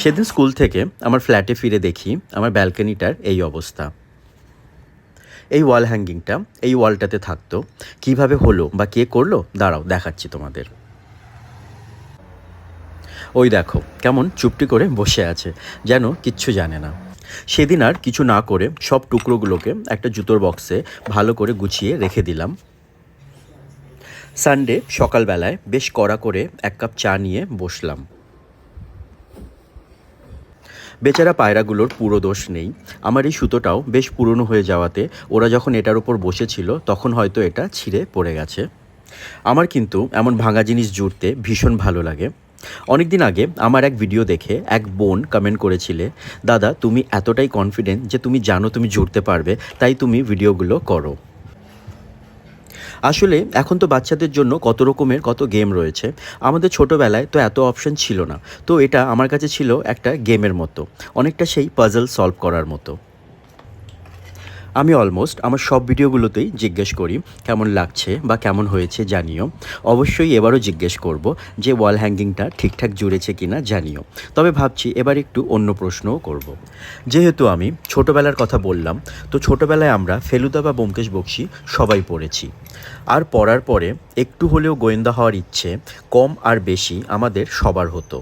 সেদিন স্কুল থেকে আমার ফ্ল্যাটে ফিরে দেখি আমার ব্যালকনিটার এই অবস্থা। এই ওয়াল হ্যাঙ্গিংটা এই ওয়ালটাতে থাকতো, কিভাবে হলো বা কে করলো দাঁড়াও দেখাচ্ছি তোমাদের। ওই দেখো কেমন চুপটি করে বসে আছে, যেন কিচ্ছু জানে না। সেদিন আর কিছু না করে সব টুকরোগুলোকে একটা জুতোর বক্সে ভালো করে গুছিয়ে রেখে দিলাম। সানডে সকালবেলায় বেশ কড়া করে এক কাপ চা নিয়ে বসলাম। বেচারা পায়রাগুলোর পুরো দোষ নেই, আমার এই সুতোটাও বেশ পুরনো হয়ে যাওয়াতে ওরা যখন এটার উপর বসেছিল তখন হয়তো এটা ছিঁড়ে পড়ে গেছে। আমার কিন্তু এমন ভাঙা জিনিস জুড়তে ভীষণ ভালো লাগে। অনেক দিন আগে আমার এক ভিডিও দেখে এক বোন কমেন্ট করেছিলে, দাদা তুমি এতটাই কনফিডেন্ট যে তুমি জানো তুমি জুড়তে পারবে, তাই তুমি ভিডিওগুলো করো। আসলে এখন তো বাচ্চাদের জন্য কত রকমের কত গেম রয়েছে, আমাদের ছোটোবেলায় তো এত অপশন ছিল না। তো এটা আমার কাছে ছিল একটা গেমের মতো, অনেকটা সেই পাজল সলভ করার মতো। আমি অলমোস্ট আমার সব ভিডিওগুলোতেই জিজ্ঞেস করি কেমন লাগছে বা কেমন হয়েছে জানিও। অবশ্যই এবারও জিজ্ঞেস করব যে ওয়াল হ্যাঙ্গিংটা ঠিকঠাক জুড়েছে কিনা জানিও। তবে ভাবছি এবার একটু অন্য প্রশ্নও করব। যেহেতু আমি ছোটোবেলার কথা বললাম, তো ছোটোবেলায় আমরা ফেলুদা বা ব্যোমকেশ বক্সী সবাই পড়েছি। আর পড়ার পরে একটু হলেও গোয়েন্দা হওয়ার ইচ্ছে কম আর বেশি আমাদের সবার হতো।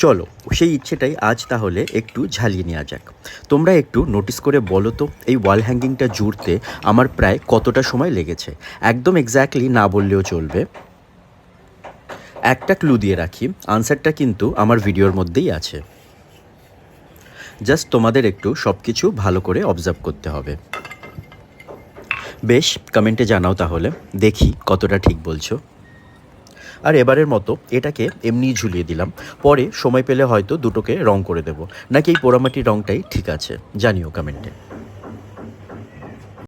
চলো সেই ইচ্ছেটাই আজ তাহলে একটু ঝালিয়ে নেওয়া যাক। তোমরা একটু নোটিস করে বলো তো এই ওয়াল হ্যাঙ্গিংটা জুড়তে আমার প্রায় কতটা সময় লেগেছে। একদম এক্স্যাক্টলি না বললেও চলবে। একটা ক্লু দিয়ে রাখি, আনসারটা কিন্তু আমার ভিডিওর মধ্যেই আছে। জাস্ট তোমাদের একটু সব কিছু ভালো করে অবজার্ভ করতে হবে। বেশ, কমেন্টে জানাও তাহলে, দেখি কতটা ঠিক বলছো। আর এবারের মতো এটাকে এমনিই ঝুলিয়ে দিলাম, পরে সময় পেলে হয়তো দুটোকে রং করে দেব, নাকি এই পোড়ামাটির রংটাই ঠিক আছে জানিও কমেন্টে।